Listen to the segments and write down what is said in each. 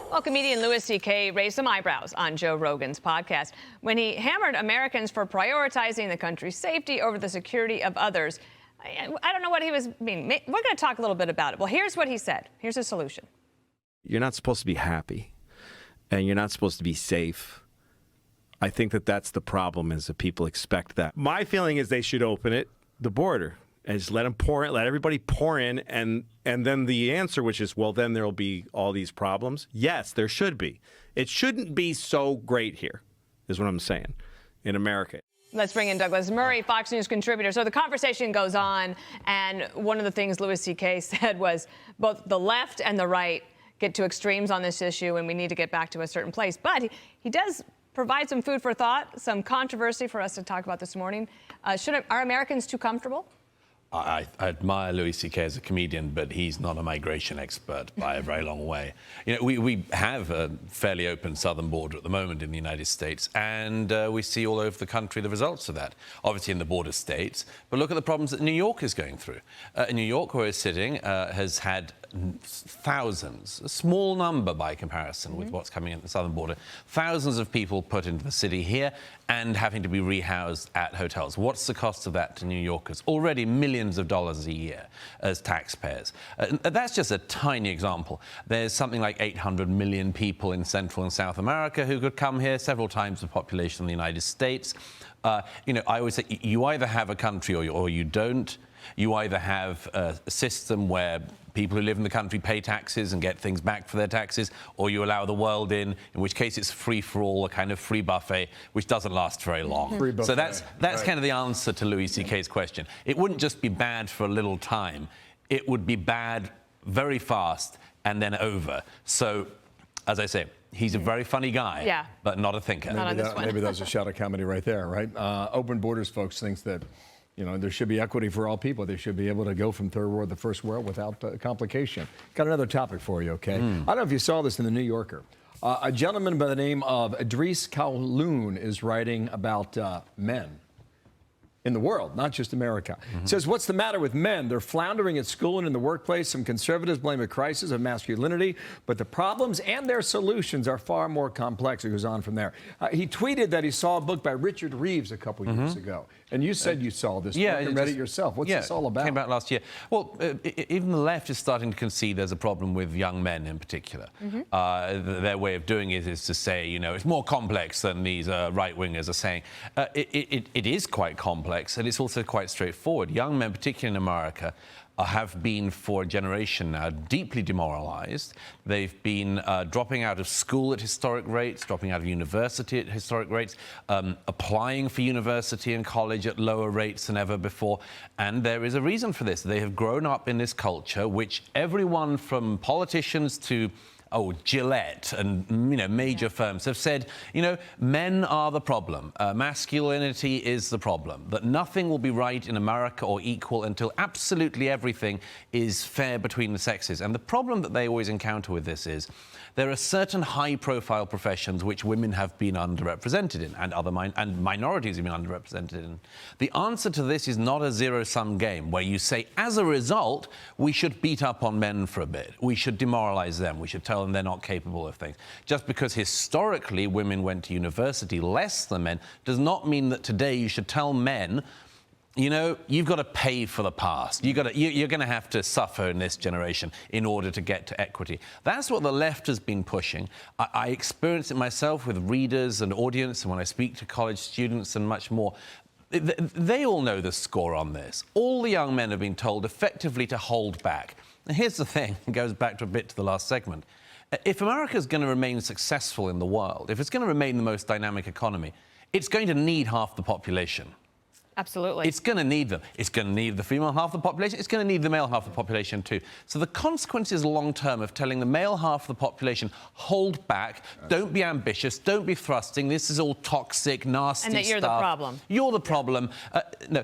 Well, comedian Louis C.K. raised some eyebrows on Joe Rogan's podcast when he hammered Americans for prioritizing the country's safety over the security of others. I don't know what he was meaning. We're going to talk a little bit about it. Well, here's what he said. Here's a solution. You're not supposed to be happy, and you're not supposed to be safe. I think that's the problem, is that people expect that. My feeling is they should open the border, and just let them pour in, let everybody pour in, and then the answer, which is, well, then there'll be all these problems. Yes, there should be. It shouldn't be so great here, is what I'm saying, in America. Let's bring in Douglas Murray, Fox News contributor. So the conversation goes on, and one of the things Louis C.K. said was both the left and the right get to extremes on this issue, and we need to get back to a certain place. But he does provide some food for thought, some controversy for us to talk about this morning. Are Americans too comfortable? I admire Louis C.K. as a comedian, but he's not a migration expert by a very long way. You know, we have a fairly open southern border at the moment in the United States, and we see all over the country the results of that, obviously in the border states. But look at the problems that New York is going through. New York, where it's sitting, has had thousands, a small number by comparison with what's coming in the southern border, thousands of people put into the city here and having to be rehoused at hotels. What's the cost of that to New Yorkers? Already millions of dollars a year as taxpayers. That's just a tiny example. There's something like 800 million people in Central and South America who could come here, several times the population of the United States. You know, I always say you either have a country or you don't. You either have a system where people who live in the country pay taxes and get things back for their taxes, or you allow the world in which case it's free for all, a kind of free buffet, which doesn't last very long. So that's right. Kind of the answer to Louis C.K.'s question. It wouldn't just be bad for a little time. It would be bad very fast and then over. So, as I say, he's a very funny guy, but not a thinker. Maybe that's a shot of comedy right there, right? Open borders folks thinks that, you know, there should be equity for all people. They should be able to go from third world to first world without complication. Got another topic for you, okay? I don't know if you saw this in the New Yorker. A gentleman by the name of Idris Kowloon is writing about men in the world, not just America. Says, what's the matter with men? They're floundering at school and in the workplace. Some conservatives blame a crisis of masculinity, but the problems and their solutions are far more complex. It goes on from there. He tweeted that he saw a book by Richard Reeves a couple years ago. And you said you saw this book and read it yourself. What's this all about? It came out last year. Well, even the left is starting to concede there's a problem with young men in particular. Their way of doing it is to say, you know, it's more complex than these right-wingers are saying. It is quite complex, and it's also quite straightforward. Young men, particularly in America, have been for a generation now deeply demoralized. They've been dropping out of school at historic rates, dropping out of university at historic rates, applying for university and college at lower rates than ever before. And there is a reason for this. They have grown up in this culture which everyone from politicians to Gillette and, you know, major firms have said, you know, men are the problem. Masculinity is the problem. That nothing will be right in America or equal until absolutely everything is fair between the sexes. And the problem that they always encounter with this is there are certain high-profile professions which women have been underrepresented in, and minorities have been underrepresented in. The answer to this is not a zero-sum game where you say, as a result, we should beat up on men for a bit. We should demoralize them. We should tell them they're not capable of things. Just because historically women went to university less than men does not mean that today you should tell men, you know, you've got to pay for the past. You're going to have to suffer in this generation in order to get to equity. That's what the left has been pushing. I experience it myself with readers and audience, and when I speak to college students and much more. They all know the score on this. All the young men have been told effectively to hold back. And here's the thing, it goes back to a bit to the last segment. If America is going to remain successful in the world, if it's going to remain the most dynamic economy, it's going to need half the population. Absolutely. It's going to need them. It's going to need the female half of the population. It's going to need the male half of the population too. So the consequences long-term of telling the male half of the population, hold back, don't be ambitious, don't be thrusting, this is all toxic, nasty stuff. And that you're the problem. You're the problem. No,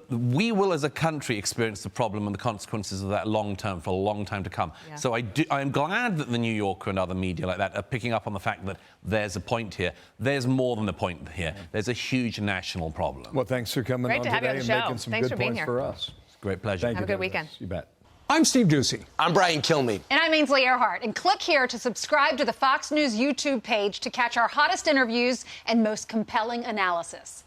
we will as a country experience the problem and the consequences of that long-term for a long time to come. So I'm glad that the New Yorker and other media like that are picking up on the fact that there's a point here. There's more than a point here. There's a huge national problem. Well, thanks for coming on today and making some good points for us. Great pleasure. Thank you, Have a good weekend. You bet. I'm Steve Ducey. I'm Brian Kilmeade. And I'm Ainsley Earhart. And click here to subscribe to the Fox News YouTube page to catch our hottest interviews and most compelling analysis.